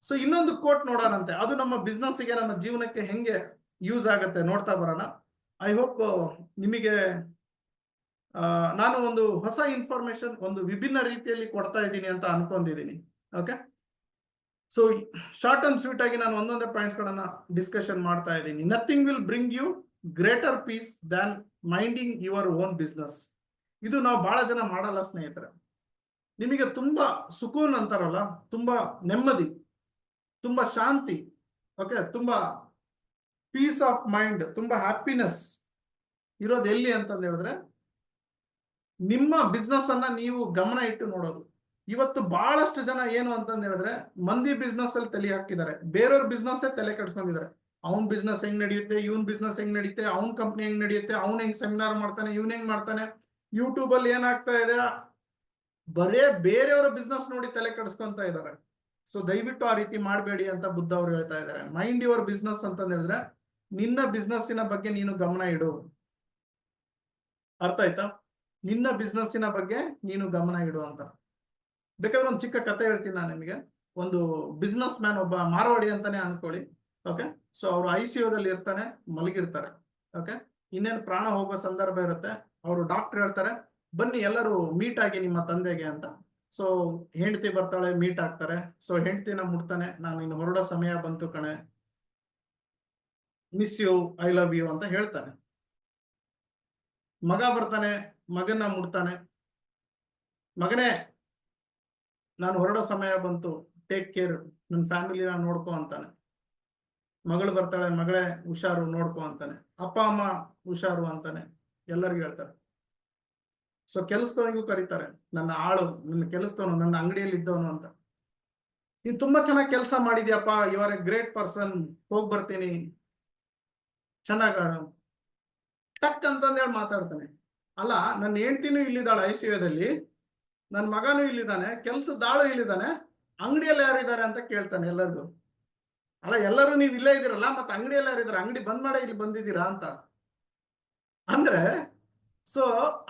So ಇನ್ನೊಂದು coat ನೋಡೋಣಂತೆ, ಅದು ನಮ್ಮ ಬಿಸ್ನೆಸ್ಗೆ ನಮ್ಮ ಜೀವನಕ್ಕೆ ಹೆಂಗೆ ಯೂಸ್ ಆಗುತ್ತೆ ನೋಡ್ತಾ ಬರೋಣ. ಐ ಹೋಪ್ ನಿಮಗೆ ನಾನು ಒಂದು ಹೊಸ ಇನ್ಫಾರ್ಮೇಶನ್ ಒಂದು ವಿಭಿನ್ನ ರೀತಿಯಲ್ಲಿ ಕೊಡ್ತಾ ಇದ್ದೀನಿ ಅಂತ ಅನ್ಕೊಂಡಿದ್ದೀನಿ. Okay, so short and sweet ಆಗಿ ನಾನು ಒಂದೊಂದೇ ಪಾಯಿಂಟ್ಸ್ ಗಳನ್ನ ಡಿಸ್ಕಷನ್ ಮಾಡ್ತಾ ಇದ್ದೀನಿ. Nothing will bring you greater peace than minding your own business. ಇದು ನಾವು ಬಹಳ ಜನ ಮಾಡಲ್ಲ ಸ್ನೇಹಿತರೆ. ನಿಮಗೆ ತುಂಬಾ ಸುಕೂನ್ ಅಂತಾರಲ್ಲ, ತುಂಬಾ ನೆಮ್ಮದಿ, ತುಂಬಾ ಶಾಂತಿ, ಓಕೆ, ತುಂಬಾ ಪೀಸ್ ಆಫ್ ಮೈಂಡ್, ತುಂಬಾ ಹ್ಯಾಪಿನೆಸ್ ಇರೋದು ಎಲ್ಲಿ ಅಂತಂದು ಹೇಳಿದ್ರೆ ನಿಮ್ಮ ಬಿಸ್ನೆಸ್ ಅನ್ನ ನೀವು ಗಮನ ಇಟ್ಟು ನೋಡೋದು. ಇವತ್ತು ಬಹಳಷ್ಟು ಜನ ಏನು ಅಂತಂದು ಹೇಳಿದ್ರೆ ಮಂದಿ ಬಿಸ್ನೆಸ್ ಅಲ್ಲಿ ತಲೆ ಹಾಕಿದ್ದಾರೆ, ಬೇರೆಯವ್ರ ಬಿಸ್ನೆಸ್ ತಲೆ ಕೆಡ್ಸ್ಕೊಂಡಿದ್ದಾರೆ. ಅವ್ನ್ ಬಿಸ್ನೆಸ್ ಹೆಂಗ್ ನಡೆಯುತ್ತೆ, ಇವನ್ ಬಿಸ್ನೆಸ್ ಹೆಂಗ್ ನಡೆಯುತ್ತೆ, ಅವ್ನ್ ಕಂಪ್ನಿ ಹೆಂಗ್ ನಡೆಯುತ್ತೆ, ಅವ್ನ್ ಹೆಂಗ್ ಸೆಮಿನಾರ್ ಮಾಡ್ತಾನೆ, ಇವನ್ ಹೆಂಗ್ ಮಾಡ್ತಾನೆ, ಯೂಟ್ಯೂಬ್ ಅಲ್ಲಿ ಏನಾಗ್ತಾ ಇದೆ, ಬರೇ ಬೇರೆಯವರ ಬಿಸ್ನೆಸ್ ನೋಡಿ ತಲೆ ಕೆಡಿಸ್ಕೊಂತ ಇದ್ದಾರೆ. ಸೊ ದಯವಿಟ್ಟು ಆ ರೀತಿ ಮಾಡಬೇಡಿ ಅಂತ ಬುದ್ಧ ಅವರು ಹೇಳ್ತಾ ಇದ್ದಾರೆ. ಮೈಂಡ್ ಯುವರ್ ಬಿಸ್ನೆಸ್ ಅಂತ ಹೇಳಿದ್ರೆ ನಿನ್ನ ಬಿಸ್ನೆಸ್ಸಿನ ಬಗ್ಗೆ ನೀನು ಗಮನ ಇಡು. ಅರ್ಥ ಆಯ್ತಾ? ನಿನ್ನ ಬಿಸ್ನೆಸ್ಸಿನ ಬಗ್ಗೆ ನೀನು ಗಮನ ಇಡು ಅಂತ. ಬೇಕಾದ್ರೆ ಒಂದು ಚಿಕ್ಕ ಕತೆ ಹೇಳ್ತೀನಿ ನಾನು ನಿಮಗೆ. ಒಂದು ಬಿಸ್ನೆಸ್ ಮ್ಯಾನ್, ಒಬ್ಬ ಮಾರವಾಡಿ ಅಂತಾನೆ ಅನ್ಕೊಳ್ಳಿ. ಓಕೆ, ಸೊ ಅವರು ICUದಲ್ಲಿ ಇರ್ತಾನೆ, ಮಲಗಿರ್ತಾರೆ. ಓಕೆ, ಇನ್ನೇನು ಪ್ರಾಣ ಹೋಗೋ ಸಂದರ್ಭ ಇರುತ್ತೆ. ಅವರು ಡಾಕ್ಟರ್ ಹೇಳ್ತಾರೆ, ಬನ್ನಿ ಎಲ್ಲರೂ ಮೀಟ್ ಆಗಿ ನಿಮ್ಮ ತಂದೆಗೆ ಅಂತ. ಸೊ ಹೆಂಡತಿ ಬರ್ತಾಳೆ, ಮೀಟ್ ಆಗ್ತಾರೆ. ಸೊ ಹೆಂಡತಿನ ಮುಟ್ತಾನೆ, ನಾನು ಇನ್ನು ಹೊರಡೋ ಸಮಯ ಬಂತು ಕಣೆ, miss you, I love you ಅಂತ ಹೇಳ್ತಾನೆ. ಮಗ ಬರ್ತಾನೆ, ಮಗನ ಮುಡ್ತಾನೆ, ಮಗನೇ ನಾನು ಹೊರಡೋ ಸಮಯ ಬಂತು, ಟೇಕ್ ಕೇರ್, ನನ್ನ ಫ್ಯಾಮಿಲಿನ ನೋಡ್ಕೊ ಅಂತಾನೆ. ಮಗಳು ಬರ್ತಾಳೆ, ಮಗಳೇ ಹುಷಾರು, ನೋಡ್ಕೊ ಅಂತಾನೆ. ಅಪ್ಪ ಅಮ್ಮ ಹುಷಾರು ಅಂತಾನೆ, ಎಲ್ಲರಿಗೂ ಹೇಳ್ತಾರೆ. ಸೊ ಕೆಲಸದವನಿಗೂ ಕರೀತಾರೆ, ನನ್ನ ಆಳು, ನನ್ನ ಕೆಲಸದವನು, ನನ್ನ ಅಂಗಡಿಯಲ್ಲಿ ಇದ್ದವನು ಅಂತ. ನೀನ್ ತುಂಬಾ ಚೆನ್ನಾಗಿ ಕೆಲಸ ಮಾಡಿದ್ಯಪ್ಪ, you are a great person, ಹೋಗ್ ಬರ್ತೀನಿ, ಚೆನ್ನಾಗ ಟಕ್ ಅಂತಂದೇಳಿ ಮಾತಾಡ್ತಾನೆ. ಅಲ್ಲ, ನನ್ನ ಹೆಂಡ್ತಿನೂ ಇಲ್ಲಿದ್ದಾಳೆ ICUದಲ್ಲಿ, ನನ್ನ ಮಗನೂ ಇಲ್ಲಿದ್ದಾನೆ, ಕೆಲಸದಾಳು ಇಲ್ಲಿದ್ದಾನೆ, ಅಂಗಡಿಯಲ್ಲಿ ಯಾರಿದ್ದಾರೆ ಅಂತ ಕೇಳ್ತಾನೆ ಎಲ್ಲರಿಗೂ. ಅಲ್ಲ, ಎಲ್ಲರೂ ನೀವು ಇಲ್ಲೇ ಇದ್ದೀರಲ್ಲ, ಮತ್ತೆ ಅಂಗಡಿಯಲ್ಲಿ ಯಾರಿದ್ದಾರೆ, ಅಂಗಡಿ ಬಂದ್ ಮಾಡೇ ಇಲ್ಲಿ ಬಂದಿದ್ದೀರಾ ಅಂತ. ಅಂದ್ರೆ ಸೊ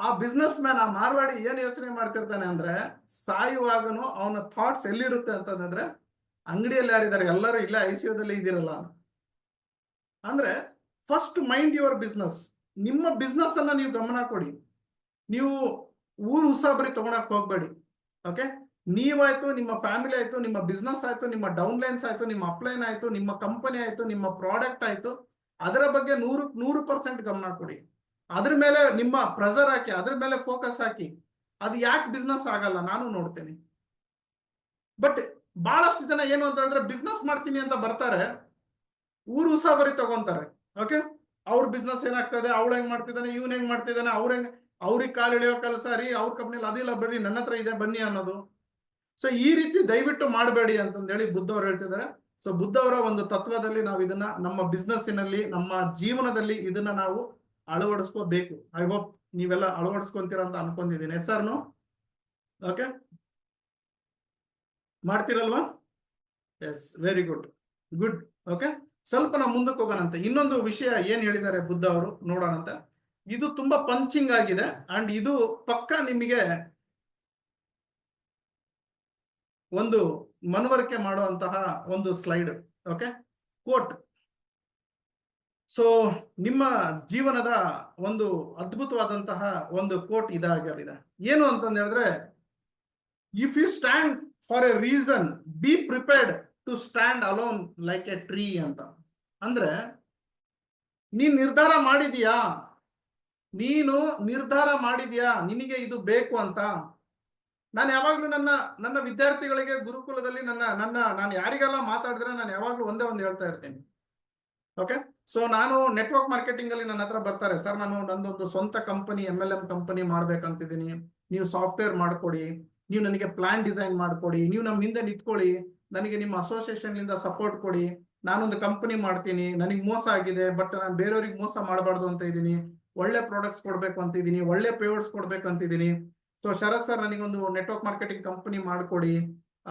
ಆ ಬಿಸ್ನೆಸ್ ಮ್ಯಾನ್, ಆ ಮಾರ್ವಾಡಿ ಏನ್ ಯೋಚನೆ ಮಾಡ್ತಿರ್ತಾನೆ ಅಂದ್ರೆ, ಸಾಯುವಾಗನು ಅವನ ಥಾಟ್ಸ್ ಎಲ್ಲಿರುತ್ತೆ ಅಂತಂದ್ರೆ, ಅಂಗಡಿಯಲ್ಲಿ ಯಾರಿದ್ದಾರೆ, ಎಲ್ಲರೂ ಇಲ್ಲೇ ICUದಲ್ಲಿ ಇದ್ದೀರಲ್ಲ. ಅಂದ್ರೆ ಫಸ್ಟ್ ಮೈಂಡ್ ಯುವರ್ ಬಿಸ್ನೆಸ್. ನಿಮ್ಮ ಬಿಸ್ನೆಸ್ ಅನ್ನ ನೀವು ಗಮನ ಕೊಡಿ. ನೀವು ಊರು ಉಸಾಬರಿ ತಗೊಳಕ್ ಹೋಗ್ಬೇಡಿ. ಓಕೆ, ನೀವಾಯ್ತು, ನಿಮ್ಮ ಫ್ಯಾಮಿಲಿ ಆಯ್ತು, ನಿಮ್ಮ ಬಿಸ್ನೆಸ್ ಆಯ್ತು, ನಿಮ್ಮ ಡೌನ್ಲೈನ್ಸ್ ಆಯ್ತು, ನಿಮ್ಮ ಅಪ್ಲೈನ್ ಆಯ್ತು, ನಿಮ್ಮ ಕಂಪನಿ ಆಯ್ತು, ನಿಮ್ಮ ಪ್ರಾಡಕ್ಟ್ ಆಯ್ತು, ಅದರ ಬಗ್ಗೆ 100% ಗಮನ ಕೊಡಿ. ಅದ್ರ ಮೇಲೆ ನಿಮ್ಮ ಪ್ರೆಸರ್ ಹಾಕಿ, ಅದ್ರ ಮೇಲೆ ಫೋಕಸ್ ಹಾಕಿ. ಅದು ಯಾಕೆ ಬಿಸ್ನೆಸ್ ಆಗಲ್ಲ ನಾನು ನೋಡ್ತೇನೆ. ಬಟ್ ಬಹಳಷ್ಟು ಜನ ಏನು ಅಂತ ಹೇಳಿದ್ರೆ, ಬಿಸ್ನೆಸ್ ಮಾಡ್ತೀನಿ ಅಂತ ಬರ್ತಾರೆ, ಊರು ಉಸಾಬರಿ ತಗೊಂತಾರೆ. ಓಕೆ, ಅವ್ರ ಬಿಸ್ನೆಸ್ ಏನಾಗ್ತದೆ, ಅವಳು ಹೆಂಗ್ ಮಾಡ್ತಿದ್ದಾನೆ, ಇವನ್ ಹೆಂಗ್ ಮಾಡ್ತಿದ್ದಾನೆ, ಅವ್ರಿಗೆ ಕಾಲು ಎಳೆಯೋ ಕೆಲಸ ರೀ, ಅವ್ರ ಕಂಪ್ನಿಲಿ ಅದಿಲ್ಲ ಬರ್ರಿ, ನನ್ನ ಹತ್ರ ಇದೆ ಬನ್ನಿ ಅನ್ನೋದು. ಸೊ ಈ ರೀತಿ ದಯವಿಟ್ಟು ಮಾಡಬೇಡಿ ಅಂತಂದೇಳಿ ಬುದ್ಧ ಅವ್ರು ಹೇಳ್ತಿದ್ದಾರೆ. ಸೊ ಬುದ್ಧ ಅವರ ಒಂದು ತತ್ವದಲ್ಲಿ ನಾವು ಇದನ್ನ ನಮ್ಮ ಬಿಸ್ನೆಸ್ಸಿನಲ್ಲಿ, ನಮ್ಮ ಜೀವನದಲ್ಲಿ ಇದನ್ನ ನಾವು ಅಳವಡಿಸ್ಕೋಬೇಕು. ಐ ಹೋಪ್ ನೀವೆಲ್ಲ ಅಳವಡಿಸ್ಕೊಂತೀರ ಅಂತ ಅನ್ಕೊಂಡಿದ್ದೀನಿ. ಹೆಸರ್ನು ಓಕೆ ಮಾಡ್ತಿರಲ್ವಾ? Yes, very good, good. Okay, ಸ್ವಲ್ಪ ನಾವು ಮುಂದಕ್ಕೆ ಹೋಗೋಣಂತೆ. ಇನ್ನೊಂದು ವಿಷಯ ಏನ್ ಹೇಳಿದ್ದಾರೆ ಬುದ್ಧ ಅವರು ನೋಡೋಣಂತೆ. ಇದು ತುಂಬಾ ಪಂಚಿಂಗ್ ಆಗಿದೆ ಅಂಡ್ ಇದು ಪಕ್ಕ ನಿಮಗೆ ಒಂದು ಮನವರಿಕೆ ಮಾಡುವಂತಹ ಒಂದು ಸ್ಲೈಡ್. Okay, coat. ಸೊ ನಿಮ್ಮ ಜೀವನದ ಒಂದು ಅದ್ಭುತವಾದಂತಹ ಒಂದು ಕೋಟ್ ಇದಾಗಲಿದೆ. ಏನು ಅಂತಂದು ಹೇಳಿದ್ರೆ, if you stand for a reason, be prepared to stand alone like a tree ಅಂತ. ಅಂದ್ರೆ ನೀನ್ ನಿರ್ಧಾರ ಮಾಡಿದೀಯಾ, ನಿನಗೆ ಇದು ಬೇಕು ಅಂತ. ನಾನು ಯಾವಾಗ್ಲೂ ನನ್ನ ವಿದ್ಯಾರ್ಥಿಗಳಿಗೆ ಗುರುಕುಲದಲ್ಲಿ ನಾನು ಯಾರಿಗೆಲ್ಲ ಮಾತಾಡಿದ್ರೆ ನಾನು ಯಾವಾಗ್ಲೂ ಒಂದೇ ಒಂದು ಹೇಳ್ತಾ ಇರ್ತೀನಿ. ಓಕೆ, ಸೊ ನಾನು ನೆಟ್ವರ್ಕ್ ಮಾರ್ಕೆಟಿಂಗ್ ಅಲ್ಲಿ ನನ್ನ ಹತ್ರ ಬರ್ತಾರೆ, ಸರ್ ನಾನು ನಂದೊಂದು ಸ್ವಂತ ಕಂಪನಿ MLM ಕಂಪನಿ ಮಾಡ್ಬೇಕಂತಿದ್ದೀನಿ, ನೀವು ಸಾಫ್ಟ್ವೇರ್ ಮಾಡ್ಕೊಡಿ, ನೀವು ನನಗೆ ಪ್ಲಾನ್ ಡಿಸೈನ್ ಮಾಡ್ಕೊಡಿ, ನೀವು ನಮ್ಮ ಹಿಂದೆ ನಿಂತ್ಕೊಳ್ಳಿ, ನನಗೆ ನಿಮ್ಮ ಅಸೋಸಿಯೇಷನ್ ಇಂದ ಸಪೋರ್ಟ್ ಕೊಡಿ, ನಾನೊಂದು ಕಂಪನಿ ಮಾಡ್ತೀನಿ, ನನಗೆ ಮೋಸ ಆಗಿದೆ ಬಟ್ ನಾನು ಬೇರೆಯವ್ರಿಗೆ ಮೋಸ ಮಾಡಬಾರ್ದು ಅಂತ ಇದ್ದೀನಿ, ಒಳ್ಳೆ ಪ್ರಾಡಕ್ಟ್ಸ್ ಕೊಡ್ಬೇಕು ಅಂತ ಇದ್ದೀನಿ, ಒಳ್ಳೆ ಪೇವರ್ಸ್ ಕೊಡ್ಬೇಕು ಅಂತಿದ್ದೀನಿ. ಸೊ ಶರತ್ ಸರ್ ನನಗೊಂದು ನೆಟ್ವರ್ಕ್ ಮಾರ್ಕೆಟಿಂಗ್ ಕಂಪನಿ ಮಾಡ್ಕೊಡಿ,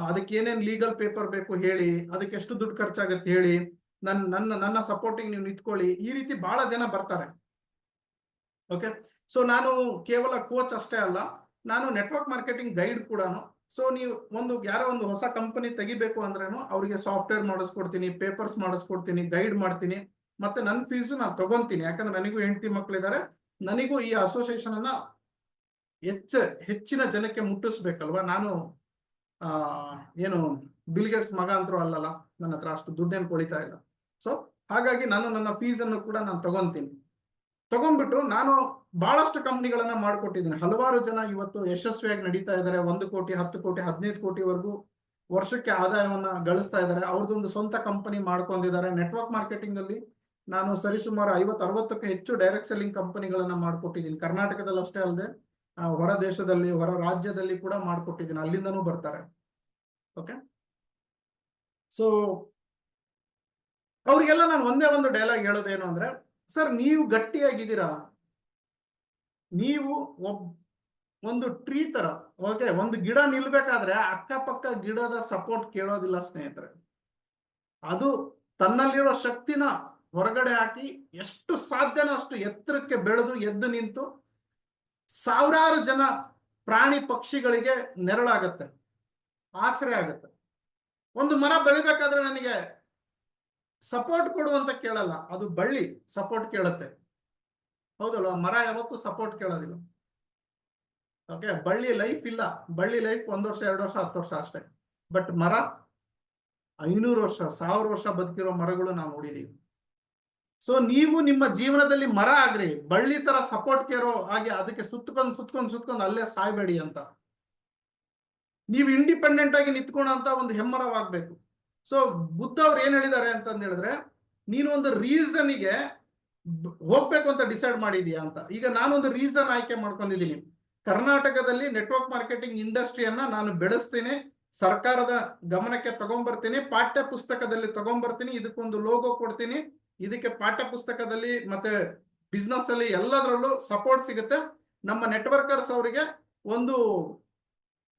ಅದಕ್ಕೆ ಏನೇನು ಲೀಗಲ್ ಪೇಪರ್ ಬೇಕು ಹೇಳಿ, ಅದಕ್ಕೆ ಎಷ್ಟು ದುಡ್ಡು ಖರ್ಚಾಗತ್ತೆ ಹೇಳಿ, ನನ್ನ ಸಪೋರ್ಟಿಂಗ್ ನೀವು ನಿಂತ್ಕೊಳ್ಳಿ. ಈ ರೀತಿ ಬಹಳ ಜನ ಬರ್ತಾರೆ. ಓಕೆ, ಸೊ ನಾನು ಕೇವಲ ಕೋಚ್ ಅಷ್ಟೇ ಅಲ್ಲ, ನಾನು ನೆಟ್ವರ್ಕ್ ಮಾರ್ಕೆಟಿಂಗ್ ಗೈಡ್ ಕೂಡ. ಸೊ ನೀವು ಯಾರೋ ಒಂದು ಹೊಸ ಕಂಪನಿ ತೆಗಿಬೇಕು ಅಂದ್ರೇನು ಅವ್ರಿಗೆ ಸಾಫ್ಟ್ವೇರ್ ಮಾಡಿಸ್ಕೊಡ್ತೀನಿ, ಪೇಪರ್ಸ್ ಮಾಡಿಸ್ಕೊಡ್ತೀನಿ, ಗೈಡ್ ಮಾಡ್ತೀನಿ, ಮತ್ತೆ ನನ್ನ ಫೀಸು ನಾನು ತಗೊಂತೀನಿ. ಯಾಕಂದ್ರೆ ನನಗೂ ಹೆಂಡತಿ ಮಕ್ಕಳಿದ್ದಾರೆ, ನನಗೂ ಈ ಅಸೋಸಿಯೇಷನ್ ಅನ್ನ ಹೆಚ್ಚಿನ ಜನಕ್ಕೆ ಮುಟ್ಟಿಸ್ಬೇಕಲ್ವಾ. ನಾನು ಏನು ಬಿಲ್ ಗೇಟ್ಸ್ ಮಗ ಅಂತರೂ ಅಲ್ಲಲ್ಲ, ನನ್ನ ಹತ್ರ ಅಷ್ಟು ದುಡ್ಡೇನು ಕೊಳಿತಾ ಇಲ್ಲ. ಸೊ ಹಾಗಾಗಿ ನಾನು ನನ್ನ ಫೀಸ್ ಅನ್ನು ಕೂಡ ನಾನು ತಗೊಂತೀನಿ. ತಗೊಂಡ್ಬಿಟ್ಟು ನಾನು ಬಹಳಷ್ಟು ಕಂಪ್ನಿಗಳನ್ನ ಮಾಡ್ಕೊಟ್ಟಿದ್ದೀನಿ. ಹಲವಾರು ಜನ ಇವತ್ತು ಯಶಸ್ವಿಯಾಗಿ ನಡೀತಾ ಇದ್ದಾರೆ. 1 ಕೋಟಿ, 10 ಕೋಟಿ, 15 ಕೋಟಿವರೆಗೂ ವರ್ಷಕ್ಕೆ ಆದಾಯವನ್ನ ಗಳಿಸ್ತಾ ಇದ್ದಾರೆ. ಅವ್ರದ್ದೊಂದು ಸ್ವಂತ ಕಂಪನಿ ಮಾಡ್ಕೊಂಡಿದ್ದಾರೆ. ನೆಟ್ವರ್ಕ್ ಮಾರ್ಕೆಟಿಂಗ್ ಅಲ್ಲಿ ನಾನು ಸರಿಸುಮಾರು 50-60ಕ್ಕೂ ಹೆಚ್ಚು ಡೈರೆಕ್ಟ್ ಸೆಲ್ಲಿಂಗ್ ಕಂಪನಿಗಳನ್ನ ಮಾಡ್ಕೊಟ್ಟಿದ್ದೀನಿ. ಕರ್ನಾಟಕದಲ್ಲಿ ಅಷ್ಟೇ ಅಲ್ಲದೆ ಹೊರ ದೇಶದಲ್ಲಿ, ಹೊರ ರಾಜ್ಯದಲ್ಲಿ ಕೂಡ ಮಾಡ್ಕೊಟ್ಟಿದ್ದೀನಿ. ಅಲ್ಲಿಂದನೂ ಬರ್ತಾರೆ. ಓಕೆ, ಸೊ ಅವ್ರಿಗೆಲ್ಲ ನಾನು ಒಂದೇ ಒಂದು ಡೈಲಾಗ್ ಹೇಳೋದೇನು ಅಂದ್ರೆ, ಸರ್ ನೀವು ಗಟ್ಟಿಯಾಗಿದ್ದೀರಾ, ನೀವು ಒಂದು ಟ್ರೀ ತರ, ಓಕೆ, ಒಂದು ಗಿಡ ನಿಲ್ಬೇಕಾದ್ರೆ ಅಕ್ಕಪಕ್ಕ ಗಿಡದ ಸಪೋರ್ಟ್ ಕೇಳೋದಿಲ್ಲ ಸ್ನೇಹಿತರೆ. ಅದು ತನ್ನಲ್ಲಿರೋ ಶಕ್ತಿನ ಹೊರಗಡೆ ಹಾಕಿ ಎಷ್ಟು ಸಾಧ್ಯನೋ ಅಷ್ಟು ಎತ್ತರಕ್ಕೆ ಬೆಳೆದು ಎದ್ದು ನಿಂತು ಸಾವಿರಾರು ಜನ ಪ್ರಾಣಿ ಪಕ್ಷಿಗಳಿಗೆ ನೆರಳಾಗತ್ತೆ, ಆಸರೆ ಆಗತ್ತೆ. ಒಂದು ಮರ ಬೆಳಿಬೇಕಾದ್ರೆ ನನಗೆ ಸಪೋರ್ಟ್ ಕೊಡುವಂತ ಕೇಳಲ್ಲ, ಅದು ಬಳ್ಳಿ ಸಪೋರ್ಟ್ ಕೇಳುತ್ತೆ. ಹೌದಲ್ವಾ? ಮರ ಯಾವತ್ತೂ ಸಪೋರ್ಟ್ ಕೇಳೋದಿಲ್ಲ. ಓಕೆ, ಬಳ್ಳಿ ಲೈಫ್ ಇಲ್ಲ. ಬಳ್ಳಿ ಲೈಫ್ 1 ವರ್ಷ, 2 ವರ್ಷ, 10 ವರ್ಷ ಅಷ್ಟೇ. ಬಟ್ ಮರ 500 ವರ್ಷ, 1000 ವರ್ಷ ಬದುಕಿರೋ ಮರಗಳು ನಾವು ನೋಡಿದೀವಿ. ಸೊ ನೀವು ನಿಮ್ಮ ಜೀವನದಲ್ಲಿ ಮರ ಆಗ್ರಿ, ಬಳ್ಳಿ ತರ ಸಪೋರ್ಟ್ ಕೇರೋ ಹಾಗೆ ಅದಕ್ಕೆ ಸುತ್ಕೊಂಡು ಅಲ್ಲೇ ಸಾಯ್ಬೇಡಿ ಅಂತ. ನೀವು ಇಂಡಿಪೆಂಡೆಂಟ್ ಆಗಿ ನಿಂತ್ಕೊಳ್ಳೋಂತ ಒಂದು ಹೆಮ್ಮರವಾಗ್ಬೇಕು. ಸೊ ಬುದ್ಧ ಅವ್ರು ಏನ್ ಹೇಳಿದ್ದಾರೆ ಅಂತಂದ್ ಹೇಳಿದ್ರೆ, ನೀನು ಒಂದು ರೀಸನ್ಗೆ ಹೋಗ್ಬೇಕು ಅಂತ ಡಿಸೈಡ್ ಮಾಡಿದೀಯಾ ಅಂತ. ಈಗ ನಾನೊಂದು ರೀಸನ್ ಆಯ್ಕೆ ಮಾಡ್ಕೊಂಡಿದ್ದೀನಿ. ಕರ್ನಾಟಕದಲ್ಲಿ ನೆಟ್ವರ್ಕ್ ಮಾರ್ಕೆಟಿಂಗ್ ಇಂಡಸ್ಟ್ರಿಯನ್ನ ನಾನು ಬೆಳೆಸ್ತೀನಿ, ಸರ್ಕಾರದ ಗಮನಕ್ಕೆ ತಗೊಂಡ್ಬರ್ತೀನಿ, ಪಾಠ್ಯ ಪುಸ್ತಕದಲ್ಲಿ ತಗೊಂಡ್ಬರ್ತೀನಿ, ಇದಕ್ಕೊಂದು ಲೋಗೋ ಕೊಡ್ತೀನಿ, ಇದಕ್ಕೆ ಪಾಠ್ಯ ಪುಸ್ತಕದಲ್ಲಿ ಮತ್ತೆ ಬಿಸ್ನೆಸ್ ಅಲ್ಲಿ ಎಲ್ಲದರಲ್ಲೂ ಸಪೋರ್ಟ್ ಸಿಗುತ್ತೆ. ನಮ್ಮ ನೆಟ್ವರ್ಕರ್ಸ್ ಅವರಿಗೆ ಒಂದು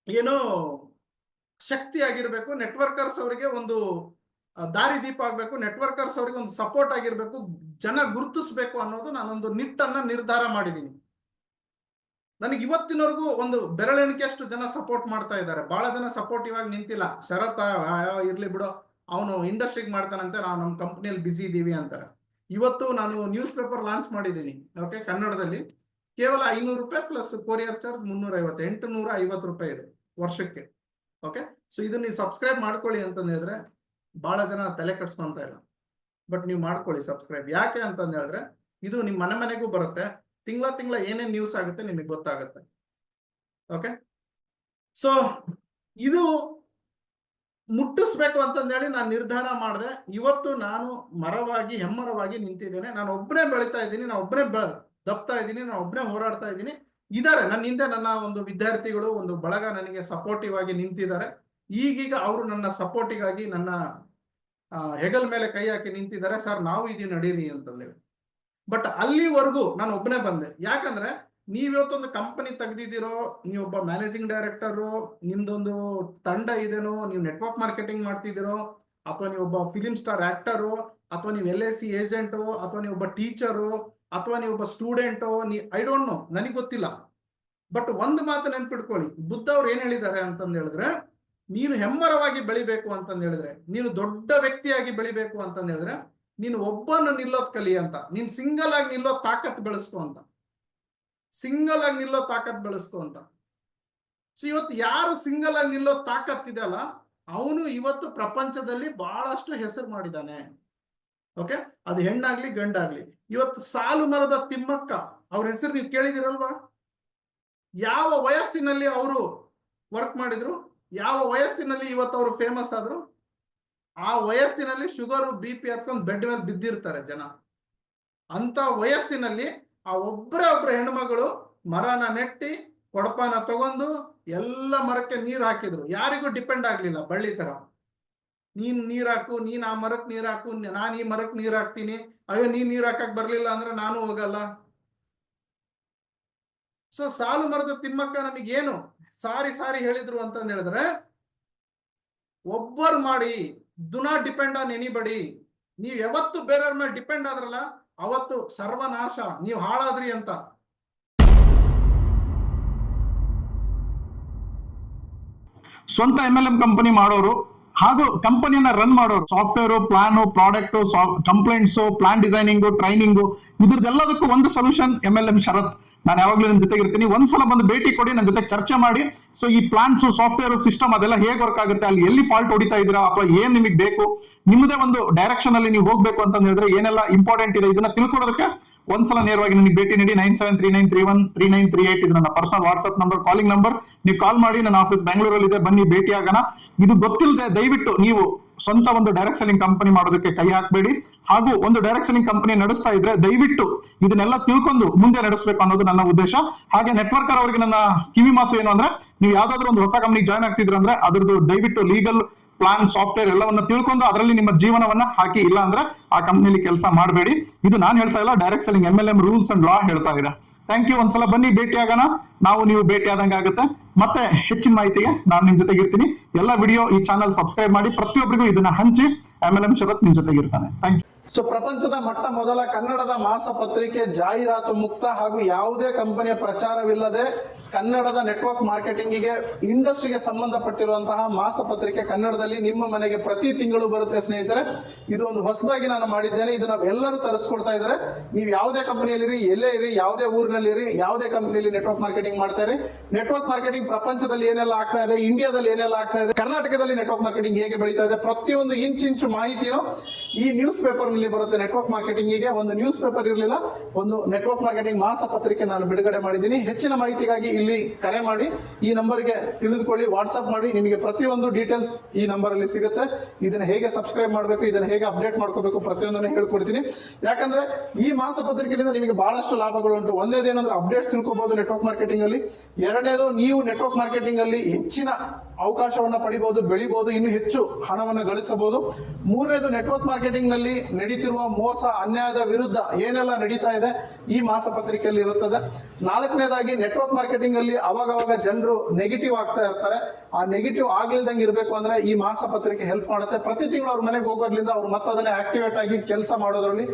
ಏನೋ ಶಕ್ತಿ ಆಗಿರ್ಬೇಕು, ನೆಟ್ವರ್ಕರ್ಸ್ ಅವರಿಗೆ ಒಂದು ದಾರಿದೀಪ ಆಗ್ಬೇಕು, ನೆಟ್ವರ್ಕರ್ಸ್ ಅವರಿಗೆ ಒಂದು ಸಪೋರ್ಟ್ ಆಗಿರ್ಬೇಕು, ಜನ ಗುರುತಿಸ್ಬೇಕು ಅನ್ನೋದು ನಾನೊಂದು ನಿಟ್ಟನ್ನ ನಿರ್ಧಾರ ಮಾಡಿದ್ದೀನಿ. ನನಗೆ ಇವತ್ತಿನವರೆಗೂ ಒಂದು ಬೆರಳೆಣಿಕೆಯಷ್ಟು ಜನ ಸಪೋರ್ಟ್ ಮಾಡ್ತಾ ಇದ್ದಾರೆ. ಬಹಳ ಜನ ಸಪೋರ್ಟಿವ್ ಆಗಿ ನಿಂತಿಲ್ಲ. ಶರತ್ ಇರ್ಲಿ ಬಿಡೋ, ಅವನು ಇಂಡಸ್ಟ್ರಿಗೆ ಮಾಡ್ತಾನಂತೆ, ನಾವು ನಮ್ಮ ಕಂಪ್ನಿಯಲ್ಲಿ ಬಿಸಿ ಇದ್ದೀವಿ ಅಂತಾರೆ. ಇವತ್ತು ನಾನು ನ್ಯೂಸ್ ಪೇಪರ್ ಲಾಂಚ್ ಮಾಡಿದ್ದೀನಿ, ಓಕೆ, ಕನ್ನಡದಲ್ಲಿ. ಕೇವಲ 500 ರೂಪಾಯಿ ಪ್ಲಸ್ ಕೊರಿಯರ್ ಚಾರ್ಜ್ 350, 850 ರೂಪಾಯಿ ಇದೆ ವರ್ಷಕ್ಕೆ. ಓಕೆ, ಸೊ ಇದನ್ನ ನೀವು ಸಬ್ಸ್ಕ್ರೈಬ್ ಮಾಡ್ಕೊಳ್ಳಿ ಅಂತಂದು ಹೇಳಿದ್ರೆ ಬಹಳ ಜನ ತಲೆ ಕಟ್ಸ್ಕೊಂತ ಇಲ್ಲ. ಬಟ್ ನೀವು ಮಾಡ್ಕೊಳ್ಳಿ ಸಬ್ಸ್ಕ್ರೈಬ್. ಯಾಕೆ ಅಂತಂದು ಹೇಳಿದ್ರೆ ಇದು ನಿಮ್ಮ ಮನೆಗೂ ಬರುತ್ತೆ. ತಿಂಗಳ ಏನೇನ್ ನ್ಯೂಸ್ ಆಗುತ್ತೆ ನಿಮಗೆ ಗೊತ್ತಾಗುತ್ತೆ. ಓಕೆ, ಸೊ ಇದು ಮುಟ್ಟಿಸ್ಬೇಕು ಅಂತಂದೇಳಿ ನಾನು ನಿರ್ಧಾರ ಮಾಡಿದೆ. ಇವತ್ತು ನಾನು ಮರವಾಗಿ ಹೆಮ್ಮರವಾಗಿ ನಿಂತಿದ್ದೇನೆ. ನಾನು ಒಬ್ಬನೇ ಬೆಳಿತಾ ಇದ್ದೀನಿ, ನಾನು ಒಬ್ಬನೇ ದಪ್ತಾ ಇದ್ದೀನಿ, ನಾನು ಒಬ್ಬನೇ ಹೋರಾಡ್ತಾ ಇದ್ದೀನಿ. ಇದಾರೆ ನನ್ನ ಹಿಂದೆ ನನ್ನ ಒಂದು ವಿದ್ಯಾರ್ಥಿಗಳು, ಒಂದು ಬಳಗ ನನಗೆ ಸಪೋರ್ಟಿವ್ ಆಗಿ ನಿಂತಿದ್ದಾರೆ. ಈಗೀಗ ಅವರು ನನ್ನ ಸಪೋರ್ಟಿಗಾಗಿ ನನ್ನ ಹೆಗಲ್ ಮೇಲೆ ಕೈ ಹಾಕಿ ನಿಂತಿದ್ದಾರೆ. ಸರ್ ನಾವು ಇದೀವಿ ನಡೀರಿ ಅಂತಂದೇಳಿ. ಬಟ್ ಅಲ್ಲಿವರೆಗೂ ನಾನು ಒಬ್ಬನೇ ಬಂದೆ. ಯಾಕಂದ್ರೆ ನೀವಿವತ್ತೊಂದು ಕಂಪನಿ ತೆಗ್ದಿದ್ದೀರೋ, ನೀವೊಬ್ಬ ಮ್ಯಾನೇಜಿಂಗ್ ಡೈರೆಕ್ಟರು, ನಿಮ್ದೊಂದು ತಂಡ ಇದೇನೋ, ನೀವು ನೆಟ್ವರ್ಕ್ ಮಾರ್ಕೆಟಿಂಗ್ ಮಾಡ್ತಿದ್ದೀರೋ, ಅಥವಾ ನೀವೊಬ್ಬ ಫಿಲಿಂ ಸ್ಟಾರ್ ಆಕ್ಟರು, ಅಥವಾ ನೀವು LIC ಏಜೆಂಟು, ಅಥವಾ ನೀವೊಬ್ಬ ಟೀಚರು, ಅಥವಾ ನೀವೊಬ್ಬ ಸ್ಟೂಡೆಂಟು, ಐ ಡೋಂಟ್ ನೋ, ನನಗೆ ಗೊತ್ತಿಲ್ಲ. ಬಟ್ ಒಂದು ಮಾತು ನೆನ್ಪಿಟ್ಕೊಳ್ಳಿ, ಬುದ್ಧ ಅವ್ರು ಏನ್ ಹೇಳಿದ್ದಾರೆ ಅಂತಂದು ಹೇಳಿದ್ರೆ, ನೀನು ಹೆಮ್ಮರವಾಗಿ ಬೆಳಿಬೇಕು ಅಂತಂದು ಹೇಳಿದ್ರೆ, ನೀನು ದೊಡ್ಡ ವ್ಯಕ್ತಿಯಾಗಿ ಬೆಳಿಬೇಕು ಅಂತಂದು ಹೇಳಿದ್ರೆ, ನೀನು ಒಬ್ಬನು ನಿಲ್ಲೋದ್ ಕಲಿ ಅಂತ. ನೀನ್ ಸಿಂಗಲ್ ಆಗಿ ನಿಲ್ಲೋ ತಾಕತ್ ಬೆಳೆಸ್ಕೊ ಅಂತ. ಸಿಂಗಲ್ ಆಗಿ ನಿಲ್ಲೋ ತಾಕತ್ ಬೆಳೆಸ್ಕೊ ಅಂತ. ಸೊ ಇವತ್ತು ಯಾರು ಸಿಂಗಲ್ ಆಗಿ ನಿಲ್ಲೋ ತಾಕತ್ ಇದೆಯಲ್ಲ, ಅವನು ಇವತ್ತು ಪ್ರಪಂಚದಲ್ಲಿ ಬಹಳಷ್ಟು ಹೆಸರು ಮಾಡಿದ್ದಾನೆ. ಓಕೆ, ಅದು ಹೆಣ್ಣಾಗ್ಲಿ ಗಂಡಾಗ್ಲಿ. ಇವತ್ತು ಸಾಲು ಮರದ ತಿಮ್ಮಕ್ಕ ಅವ್ರ ಹೆಸರು ನೀವು ಕೇಳಿದಿರಲ್ವಾ? ಯಾವ ವಯಸ್ಸಿನಲ್ಲಿ ಅವರು ವರ್ಕ್ ಮಾಡಿದ್ರು, ಯಾವ ವಯಸ್ಸಿನಲ್ಲಿ ಇವತ್ತು ಅವರು ಫೇಮಸ್ ಆದ್ರು, ಆ ವಯಸ್ಸಿನಲ್ಲಿ ಶುಗರು BP ಹತ್ಕೊಂಡು ಬೆಡ್ ಮೇಲೆ ಬಿದ್ದಿರ್ತಾರೆ ಜನ. ಅಂತ ವಯಸ್ಸಿನಲ್ಲಿ ಆ ಒಬ್ಬರೇ ಹೆಣ್ಮಗಳು ಮರನ ನೆಟ್ಟಿ ಕೊಡಪಾನ ತಗೊಂಡು ಎಲ್ಲ ಮರಕ್ಕೆ ನೀರು ಹಾಕಿದ್ರು. ಯಾರಿಗೂ ಡಿಪೆಂಡ್ ಆಗ್ಲಿಲ್ಲ ಬಳ್ಳಿ ತರ. ನೀನ್ ನೀರ್ ಹಾಕು, ನೀನ್ ಆ ಮರಕ್ ನೀರ್ ಹಾಕು, ನಾನ್ ಈ ಮರಕ್ ನೀರ್ ಹಾಕ್ತೀನಿ, ಅಯ್ಯೋ ನೀನ್ ನೀರ್ ಹಾಕಕ್ ಬರ್ಲಿಲ್ಲ ಅಂದ್ರೆ ನಾನು ಹೋಗಲ್ಲ. ಸೊ ಸಾಲು ಮರದ ತಿಮ್ಮಕ್ಕ ನಮಗೇನು ಸಾರಿ ಹೇಳಿದ್ರು ಅಂತಂದ್ ಹೇಳಿದ್ರೆ, ಒಬ್ಬರು ಮಾಡಿ, do not depend on anybody. ನೀವ್ ಯಾವತ್ತು ಬೇರೆಯವ್ರ ಮೇಲೆ ಡಿಪೆಂಡ್ ಆದ್ರಲ್ಲ, ಅವತ್ತು ಸರ್ವನಾಶ, ನೀವು ಹಾಳಾದ್ರಿ ಅಂತ. ಸ್ವಂತ MLM ಕಂಪನಿ ಮಾಡೋರು ಹಾಗೂ ಕಂಪನಿಯನ್ನ ರನ್ ಮಾಡೋರು, software, plan, product, complaints, plan designing, training, ಇದ್ರದ್ದೆಲ್ಲದಕ್ಕೂ ಒಂದು ಸೊಲ್ಯೂಷನ್ MLM ಶರತ್. ನಾನು ಯಾವಾಗ್ಲೂ ನಿಮ್ ಜೊತೆಗೆ ಇರ್ತೀನಿ. ಒಂದ್ಸಲ ಬಂದು ಭೇಟಿ ಕೊಡಿ, ನನ್ನ ಜೊತೆ ಚರ್ಚೆ ಮಾಡಿ. ಸೊ ಈ ಪ್ಲಾನ್ಸ್, ಸಾಫ್ಟ್ವೇರ್, ಸಿಸ್ಟಮ್ ಅದೆಲ್ಲ ಹೇಗೆ ವರ್ಕ್ ಆಗುತ್ತೆ, ಅಲ್ಲಿ ಎಲ್ಲಿ ಫಾಲ್ಟ್ ಹೊಡಿತಾ ಇದೀರಾ ಅಥವಾ ಏನ್ ನಿಮಗೆ ಬೇಕು, ನಿಮ್ಮದೇ ಒಂದು ಡೈರೆಕ್ಷನ್ ಅಲ್ಲಿ ನೀವು ಹೋಗ್ಬೇಕು ಅಂತ ಹೇಳಿದ್ರೆ ಏನೆಲ್ಲ ಇಂಪಾರ್ಟೆಂಟ್ ಇದೆ ಇದನ್ನ ತಿಳ್ಕೊಳ್ಳೋದಕ್ಕೆ ಒಂದ್ಸಲ ನೇರವಾಗಿ ನನಗೆ ಭೇಟಿ ನೀಡಿ. 9739313938 ಇದು ನನ್ನ personal WhatsApp number, calling number. ನೀವು ಕಾಲ್ ಮಾಡಿ. ನನ್ನ ಆಫೀಸ್ ಬೆಂಗಳೂರಲ್ಲಿ ಇದೆ, ಬನ್ನಿ ಭೇಟಿ ಆಗೋಣ. ಇದು ಗೊತ್ತಿಲ್ಲದೆ ದಯವಿಟ್ಟು ನೀವು ಸ್ವಂತ ಒಂದು ಡೈರೆಕ್ಟ್ ಸೆಲ್ಲಿಂಗ್ ಕಂಪನಿ ಮಾಡೋದಕ್ಕೆ ಕೈ ಹಾಕಬೇಡಿ. ಹಾಗೂ ಒಂದು ಡೈರೆಕ್ಟ್ ಸೆಲ್ಲಿಂಗ್ ಕಂಪನಿ ನಡೆಸ್ತಾ ಇದ್ರೆ ದಯವಿಟ್ಟು ಇದನ್ನೆಲ್ಲ ತಿಳ್ಕೊಂಡು ಮುಂದೆ ನಡೆಸಬೇಕು ಅನ್ನೋದು ನನ್ನ ಉದ್ದೇಶ. ಹಾಗೆ ನೆಟ್ವರ್ಕರ್ ಅವರಿಗೆ ನನ್ನ ಕಿವಿ ಮಾತು ಏನು ಅಂದ್ರೆ, ನೀವು ಯಾವ್ದಾದ್ರು ಒಂದು ಹೊಸ ಕಂಪನಿ ಜಾಯ್ನ್ ಆಗ್ತಿದ್ರ ಅಂದ್ರೆ ಅದ್ರದ್ದು ದಯವಿಟ್ಟು ಲೀಗಲ್, ಪ್ಲಾನ್, ಸಾಫ್ಟ್ವೇರ್ ಎಲ್ಲವನ್ನ ತಿಳ್ಕೊಂಡು ಅದರಲ್ಲಿ ನಿಮ್ಮ ಜೀವನವನ್ನ ಹಾಕಿ. ಇಲ್ಲ ಅಂದ್ರೆ ಆ ಕಂಪನಿಲಿ ಕೆಲಸ ಮಾಡಬೇಡಿ. ಇದು ನಾನು ಹೇಳ್ತಾ ಇಲ್ಲ, direct selling MLM rules and law ಹೇಳ್ತಾ ಇದೆ. Thank you. ಒಂದ್ಸಲ ಬನ್ನಿ ಭೇಟಿ ಆಗೋಣ. ನೀವು ಭೇಟಿ ಆದಂಗೆ ಆಗುತ್ತೆ. ಮತ್ತೆ ಹೆಚ್ಚಿನ ಮಾಹಿತಿಗೆ ನಾನು ನಿಮ್ ಜೊತೆಗೆ ಇರ್ತೀನಿ. ಎಲ್ಲ ವಿಡಿಯೋ ಈ ಚಾನಲ್ ಸಬ್ಸ್ಕ್ರೈಬ್ ಮಾಡಿ, ಪ್ರತಿಯೊಬ್ಬರಿಗೂ ಇದನ್ನ ಹಂಚಿ. MLM ಶರತ್ ನಿಮ್ ಜೊತೆಗೆ ಇರ್ತಾನೆ. Thank you. ಸೊ ಪ್ರಪಂಚದ ಮೊಟ್ಟ ಮೊದಲ ಕನ್ನಡದ ಮಾಸ ಪತ್ರಿಕೆ, ಜಾಹೀರಾತು ಮುಕ್ತ ಹಾಗೂ ಯಾವುದೇ ಕಂಪನಿಯ ಪ್ರಚಾರವಿಲ್ಲದೆ ಕನ್ನಡದ ನೆಟ್ವರ್ಕ್ ಮಾರ್ಕೆಟಿಂಗಿಗೆ, ಇಂಡಸ್ಟ್ರಿಗೆ ಸಂಬಂಧಪಟ್ಟಿರುವಂತಹ ಮಾಸ ಪತ್ರಿಕೆ ಕನ್ನಡದಲ್ಲಿ ನಿಮ್ಮ ಮನೆಗೆ ಪ್ರತಿ ತಿಂಗಳು ಬರುತ್ತೆ ಸ್ನೇಹಿತರೆ. ಇದು ಒಂದು ಹೊಸದಾಗಿ ನಾನು ಮಾಡಿದ್ದೇನೆ. ಇದನ್ನ ಎಲ್ಲರೂ ತರಿಸ್ಕೊಳ್ತಾ ಇದ್ದಾರೆ. ನೀವು ಯಾವುದೇ ಕಂಪನಿಯಲ್ಲಿ ಎಲ್ಲೇ ಇರಿ, ಯಾವುದೇ ಊರಿನಲ್ಲಿ ಇರಿ, ಯಾವುದೇ ಕಂಪನಿಯಲ್ಲಿ ನೆಟ್ವರ್ಕ್ ಮಾರ್ಕೆಟಿಂಗ್ ಮಾಡ್ತಾ ಇರಿ. ನೆಟ್ವರ್ಕ್ ಮಾರ್ಕೆಟಿಂಗ್ ಪ್ರಪಂಚದಲ್ಲಿ ಏನೆಲ್ಲ ಆಗ್ತಾ ಇದೆ, ಇಂಡಿಯಾದಲ್ಲಿ ಏನೆಲ್ಲ ಆಗ್ತಾ ಇದೆ, ಕರ್ನಾಟಕದಲ್ಲಿ ನೆಟ್ವರ್ಕ್ ಮಾರ್ಕೆಟಿಂಗ್ ಹೇಗೆ ಬೆಳೀತಾ ಇದೆ, ಪ್ರತಿಯೊಂದು ಇಂಚು ಮಾಹಿತಿನೂ ಈ ನ್ಯೂಸ್ ಪೇಪರ್ ನಲ್ಲಿ ಬರುತ್ತೆ. ನೆಟ್ವರ್ಕ್ ಮಾರ್ಕೆಟಿಂಗಿಗೆ ಒಂದು ನ್ಯೂಸ್ ಪೇಪರ್ ಇರಲಿಲ್ಲ, ಒಂದು ನೆಟ್ವರ್ಕ್ ಮಾರ್ಕೆಟಿಂಗ್ ಮಾಸ ಪತ್ರಿಕೆ ನಾನು ಬಿಡುಗಡೆ ಮಾಡಿದ್ದೀನಿ. ಹೆಚ್ಚಿನ ಮಾಹಿತಿಗಾಗಿ ಇಲ್ಲಿ ಕರೆ ಮಾಡಿ, ಈ ನಂಬರ್ಗೆ ತಿಳಿದುಕೊಳ್ಳಿ, ವಾಟ್ಸ್ಆಪ್ ಮಾಡಿ. ನಿಮಗೆ ಪ್ರತಿಯೊಂದು ಡೀಟೇಲ್ಸ್ ಈ ನಂಬರ್ ಅಲ್ಲಿ ಸಿಗುತ್ತೆ. ಇದನ್ನ ಹೇಗೆ ಸಬ್ಸ್ಕ್ರೈಬ್ ಮಾಡಬೇಕು, ಇದನ್ನ ಹೇಗೆ ಅಪ್ಡೇಟ್ ಮಾಡ್ಕೋಬೇಕು, ಪ್ರತಿಯೊಂದನ್ನು ಹೇಳ್ಕೊಡ್ತೀನಿ. ಯಾಕಂದ್ರೆ ಈ ಮಾಸ ಪತ್ರಿಕೆಯಿಂದ ನಿಮಗೆ ಬಹಳಷ್ಟು ಲಾಭಗಳುಂಟು. ಒಂದೇದೇನಂದ್ರೆ ಅಪ್ಡೇಟ್ಸ್ ತಿಳ್ಕೋಬಹುದು ನೆಟ್ವರ್ಕ್ ಮಾರ್ಕೆಟಿಂಗ್ ಅಲ್ಲಿ. ಎರಡನೇದು, ನೀವು ನೆಟ್ವರ್ಕ್ ಮಾರ್ಕೆಟಿಂಗ್ ಅಲ್ಲಿ ಹೆಚ್ಚಿನ ಅವಕಾಶವನ್ನ ಪಡಿಬಹುದು, ಬೆಳಿಬಹುದು, ಇನ್ನು ಹೆಚ್ಚು ಹಣವನ್ನು ಗಳಿಸಬಹುದು. ಮೂರನೇದು, ನೆಟ್ವರ್ಕ್ ಮಾರ್ಕೆಟಿಂಗ್ ನಲ್ಲಿ ನಡೀತಿರುವ ಮೋಸ, ಅನ್ಯಾಯದ ವಿರುದ್ಧ ಏನೆಲ್ಲ ನಡೀತಾ ಇದೆ ಈ ಮಾಸ ಪತ್ರಿಕೆಯಲ್ಲಿ ಇರುತ್ತದೆ. ನಾಲ್ಕನೇದಾಗಿ, ನೆಟ್ವರ್ಕ್ ಮಾರ್ಕೆಟಿಂಗ್ ಅಲ್ಲಿ ಅವಾಗವಾಗ ಜನರು ನೆಗೆಟಿವ್ ಆಗ್ತಾ ಇರ್ತಾರೆ. ಆ ನೆಗೆಟಿವ್ ಆಗ್ಲಿಲ್ದಂಗೆ ಇರಬೇಕು ಅಂದ್ರೆ ಈ ಮಾಸ ಪತ್ರಿಕೆ ಹೆಲ್ಪ್ ಮಾಡುತ್ತೆ. ಪ್ರತಿ ತಿಂಗಳು ಅವ್ರ ಮನೆಗೆ ಹೋಗೋದ್ರಿಂದ ಅವ್ರು ಮತ್ತೆ ಅದನ್ನೇ ಆಕ್ಟಿವೇಟ್ ಆಗಿ ಕೆಲಸ ಮಾಡೋದ್ರಲ್ಲಿ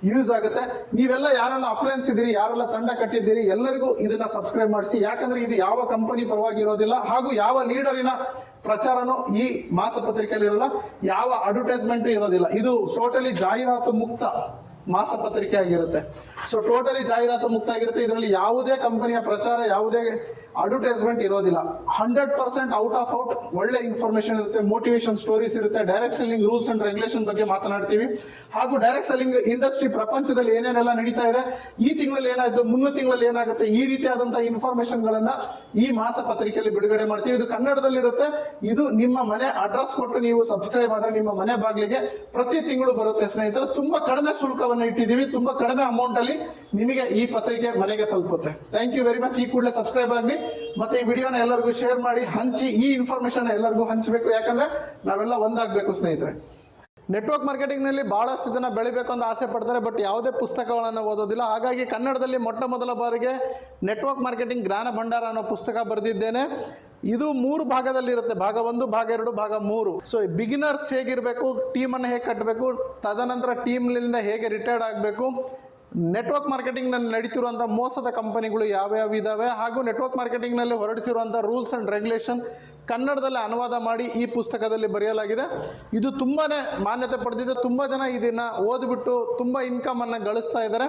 ಯೂಸ್ ಆಗುತ್ತೆ. ನೀವೆಲ್ಲ ಯಾರೆಲ್ಲ ಅಪ್ಲೈನ್ಸ್ ಇದ್ದೀರಿ, ಯಾರೆಲ್ಲ ತಂಡ ಕಟ್ಟಿದ್ದೀರಿ, ಎಲ್ಲರಿಗೂ ಇದನ್ನ ಸಬ್ಸ್ಕ್ರೈಬ್ ಮಾಡಿಸಿ. ಯಾಕಂದ್ರೆ ಇದು ಯಾವ ಕಂಪನಿ ಪರವಾಗಿ ಇರೋದಿಲ್ಲ, ಹಾಗೂ ಯಾವ ಲೀಡರಿನ ಪ್ರಚಾರನೂ ಈ ಮಾಸ ಪತ್ರಿಕೆಯಲ್ಲಿ ಇರೋಲ್ಲ, ಯಾವ ಅಡ್ವರ್ಟೈಸ್ಮೆಂಟ್ ಇರೋದಿಲ್ಲ. ಇದು ಟೋಟಲಿ ಜಾಹೀರಾತು ಮುಕ್ತ ಮಾಸ ಪತ್ರಿಕೆ ಆಗಿರುತ್ತೆ. ಸೊ ಟೋಟಲಿ ಜಾಹೀರಾತು ಮುಕ್ತ ಆಗಿರುತ್ತೆ. ಇದರಲ್ಲಿ ಯಾವುದೇ ಕಂಪನಿಯ ಪ್ರಚಾರ, ಯಾವುದೇ ಅಡ್ವರ್ಟೈಸ್ಮೆಂಟ್ ಇರೋದಿಲ್ಲ. 100% ಔಟ್ ಆಫ್ ಔಟ್ ಒಳ್ಳೆ ಇನ್ಫಾರ್ಮೇಶನ್ ಇರುತ್ತೆ, ಮೋಟಿವೇಶನ್ ಸ್ಟೋರೀಸ್ ಇರುತ್ತೆ. Direct selling rules and regulation ಬಗ್ಗೆ ಮಾತನಾಡ್ತೀವಿ. ಹಾಗೂ ಡೈರೆಕ್ಟ್ ಸೆಲ್ಲಿಂಗ್ ಇಂಡಸ್ಟ್ರಿ ಪ್ರಪಂಚದಲ್ಲಿ ಏನೇನೆಲ್ಲ ನಡೀತಾ ಇದೆ, ಈ ತಿಂಗಳಲ್ಲಿ ಏನಾಯ್ತು, ಮುಂದಿನ ತಿಂಗಳಲ್ಲಿ ಏನಾಗುತ್ತೆ, ಈ ರೀತಿಯಾದಂತಹ ಇನ್ಫಾರ್ಮೇಶನ್ ಗಳನ್ನ ಈ ಮಾಸ ಪತ್ರಿಕೆಯಲ್ಲಿ ಬಿಡುಗಡೆ ಮಾಡ್ತೀವಿ. ಇದು ಕನ್ನಡದಲ್ಲಿರುತ್ತೆ. ಇದು ನಿಮ್ಮ ಮನೆ ಅಡ್ರೆಸ್ ಕೊಟ್ಟು ನೀವು ಸಬ್ಸ್ಕ್ರೈಬ್ ಆದ್ರೆ ನಿಮ್ಮ ಮನೆ ಬಾಗಿಲಿಗೆ ಪ್ರತಿ ತಿಂಗಳು ಬರುತ್ತೆ ಸ್ನೇಹಿತರೆ. ತುಂಬಾ ಕಡಿಮೆ ಶುಲ್ಕವನ್ನು ಇಟ್ಟಿದ್ದೀವಿ, ತುಂಬಾ ಕಡಿಮೆ ಅಮೌಂಟ್ ಅಲ್ಲಿ ನಿಮಗೆ ಈ ಪತ್ರಿಕೆ ಮನೆಗೆ ತಲುಪುತ್ತೆ. Thank you very much. ಈ ಕೂಡಲೇ ಸಬ್ಸ್ಕ್ರೈಬ್ ಆಗಲಿ, ಮತ್ತೆ ಈ ವಿಡಿಯೋನ ಎಲ್ಲರಿಗೂ ಶೇರ್ ಮಾಡಿ, ಹಂಚಿ. ಈ ಇನ್ಫಾರ್ಮೇಶನ್ ಎಲ್ಲರಿಗೂ ಹಂಚಬೇಕು, ಯಾಕಂದ್ರೆ ನಾವೆಲ್ಲ ಒಂದಾಗಬೇಕು ಸ್ನೇಹಿತರೆ. ನೆಟ್ವರ್ಕ್ ಮಾರ್ಕೆಟಿಂಗ್ ನಲ್ಲಿ ಬಹಳಷ್ಟು ಜನ ಬೆಳಿಬೇಕು ಅಂತ ಆಸೆ ಪಡ್ತಾರೆ, ಬಟ್ ಯಾವುದೇ ಪುಸ್ತಕಗಳನ್ನು ಓದೋದಿಲ್ಲ. ಹಾಗಾಗಿ ಕನ್ನಡದಲ್ಲಿ ಮೊಟ್ಟ ಮೊದಲ ಬಾರಿಗೆ ನೆಟ್ವರ್ಕ್ ಮಾರ್ಕೆಟಿಂಗ್ ಜ್ಞಾನ ಭಂಡಾರ ಅನ್ನೋ ಪುಸ್ತಕ ಬರೆದಿದ್ದೇನೆ. ಇದು 3 ಭಾಗದಲ್ಲಿ ಇರುತ್ತೆ, ಭಾಗ 1, ಭಾಗ 2, ಭಾಗ 3. ಸೊ ಬಿಗಿನರ್ಸ್ ಹೇಗಿರಬೇಕು, ಟೀಮನ್ನು ಹೇಗೆ ಕಟ್ಟಬೇಕು, ತದನಂತರ ಟೀಮ್ನಿಂದ ಹೇಗೆ ರಿಟೈರ್ಡ್ ಆಗಬೇಕು, ನೆಟ್ವರ್ಕ್ ಮಾರ್ಕೆಟಿಂಗ್ ನಲ್ಲಿ ನಡೀತಿರುವಂತಹ ಮೋಸದ ಕಂಪನಿಗಳು ಯಾವ್ಯಾವ ಇದಾವೆ, ಹಾಗೂ ನೆಟ್ವರ್ಕ್ ಮಾರ್ಕೆಟಿಂಗ್ ನಲ್ಲಿ ಹೊರಡಿಸಿರುವಂತಹ ರೂಲ್ಸ್ ಅಂಡ್ ರೆಗ್ಯುಲೇಷನ್ ಕನ್ನಡದಲ್ಲಿ ಅನುವಾದ ಮಾಡಿ ಈ ಪುಸ್ತಕದಲ್ಲಿ ಬರೆಯಲಾಗಿದೆ. ಇದು ತುಂಬಾನೇ ಮಾನ್ಯತೆ ಪಡೆದಿದೆ. ತುಂಬಾ ಜನ ಇದನ್ನ ಓದ್ಬಿಟ್ಟು ತುಂಬಾ ಇನ್ಕಮ್ ಅನ್ನ ಗಳಿಸ್ತಾ ಇದ್ದಾರೆ.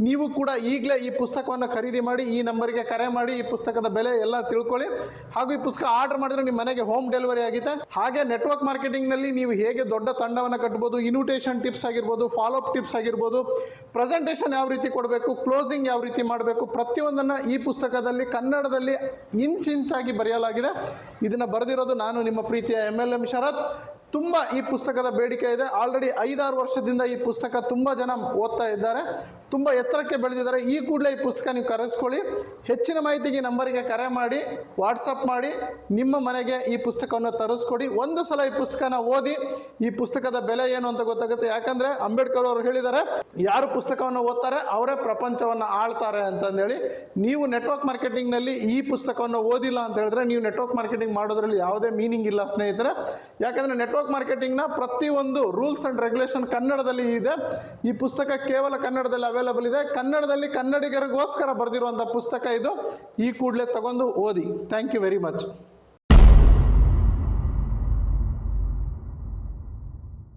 ನೀವು ಕೂಡ ಈಗಲೇ ಈ ಪುಸ್ತಕವನ್ನು ಖರೀದಿ ಮಾಡಿ, ಈ ನಂಬರ್ಗೆ ಕರೆ ಮಾಡಿ, ಈ ಪುಸ್ತಕದ ಬೆಲೆ ಎಲ್ಲ ತಿಳ್ಕೊಳ್ಳಿ. ಹಾಗೂ ಈ ಪುಸ್ತಕ ಆರ್ಡರ್ ಮಾಡಿದ್ರೆ ನಿಮ್ಮ ಮನೆಗೆ ಹೋಮ್ ಡೆಲಿವರಿ ಆಗಿದೆ. ಹಾಗೆ ನೆಟ್ವರ್ಕ್ ಮಾರ್ಕೆಟಿಂಗ್ ನಲ್ಲಿ ನೀವು ಹೇಗೆ ದೊಡ್ಡ ತಂಡವನ್ನು ಕಟ್ಟಬಹುದು, ಇನ್ವಿಟೇಷನ್ ಟಿಪ್ಸ್ ಆಗಿರ್ಬೋದು, ಫಾಲೋ ಅಪ್ ಟಿಪ್ಸ್ ಆಗಿರ್ಬೋದು, ಪ್ರೆಸೆಂಟೇಷನ್ ಯಾವ ರೀತಿ ಕೊಡಬೇಕು, ಕ್ಲೋಸಿಂಗ್ ಯಾವ ರೀತಿ ಮಾಡಬೇಕು, ಪ್ರತಿಯೊಂದನ್ನು ಈ ಪುಸ್ತಕದಲ್ಲಿ ಕನ್ನಡದಲ್ಲಿ ಇಂಚಾಗಿ ಬರೆಯಲಾಗಿದೆ. ಇದನ್ನ ಬರೆದಿರೋದು ನಾನು, ನಿಮ್ಮ ಪ್ರೀತಿಯ MLM ಶರತ್. ತುಂಬ ಈ ಪುಸ್ತಕದ ಬೇಡಿಕೆ ಇದೆ. ಆಲ್ರೆಡಿ 5-6 ವರ್ಷದಿಂದ ಈ ಪುಸ್ತಕ ತುಂಬ ಜನ ಓದ್ತಾ ಇದ್ದಾರೆ, ತುಂಬ ಎತ್ತರಕ್ಕೆ ಬೆಳೆದಿದ್ದಾರೆ. ಈ ಕೂಡಲೇ ಈ ಪುಸ್ತಕ ನೀವು ಕರೆಸ್ಕೊಳ್ಳಿ. ಹೆಚ್ಚಿನ ಮಾಹಿತಿಗೆ ನಂಬರಿಗೆ ಕರೆ ಮಾಡಿ, ವಾಟ್ಸಪ್ ಮಾಡಿ, ನಿಮ್ಮ ಮನೆಗೆ ಈ ಪುಸ್ತಕವನ್ನು ತರಿಸ್ಕೊಡಿ. ಒಂದು ಸಲ ಈ ಪುಸ್ತಕನ ಓದಿ ಈ ಪುಸ್ತಕದ ಬೆಲೆ ಏನು ಅಂತ ಗೊತ್ತಾಗುತ್ತೆ. ಯಾಕಂದರೆ ಅಂಬೇಡ್ಕರ್ ಅವರು ಹೇಳಿದ್ದಾರೆ, ಯಾರು ಪುಸ್ತಕವನ್ನು ಓದ್ತಾರೆ ಅವರೇ ಪ್ರಪಂಚವನ್ನು ಆಳ್ತಾರೆ ಅಂತಂದೇಳಿ. ನೀವು ನೆಟ್ವರ್ಕ್ ಮಾರ್ಕೆಟಿಂಗ್ನಲ್ಲಿ ಈ ಪುಸ್ತಕವನ್ನು ಓದಿಲ್ಲ ಅಂತ ಹೇಳಿದ್ರೆ ನೀವು ನೆಟ್ವರ್ಕ್ ಮಾರ್ಕೆಟಿಂಗ್ ಮಾಡೋದ್ರಲ್ಲಿ ಯಾವುದೇ ಮೀನಿಂಗ್ ಇಲ್ಲ ಸ್ನೇಹಿತರೆ. ಯಾಕಂದರೆ ನೆಟ್ವರ್ಕ್ ಮಾರ್ಕೆಟಿಂಗ್ನ ಪ್ರತಿಯೊಂದು ರೂಲ್ಸ್ ಅಂಡ್ ರೆಗ್ಯುಲೇಷನ್ ಕನ್ನಡದಲ್ಲಿ ಇದೆ. ಈ ಪುಸ್ತಕ ಕೇವಲ ಕನ್ನಡದಲ್ಲಿ ಅವೈಲಬಲ್ ಇದೆ. ಕನ್ನಡದಲ್ಲಿ ಕನ್ನಡಿಗರಿಗೋಸ್ಕರ ಬರೆದಿರುವಂಥ ಪುಸ್ತಕ ಇದು. ಈ ಕೂಡಲೇ ತಗೊಂಡು ಓದಿ. Thank you very much.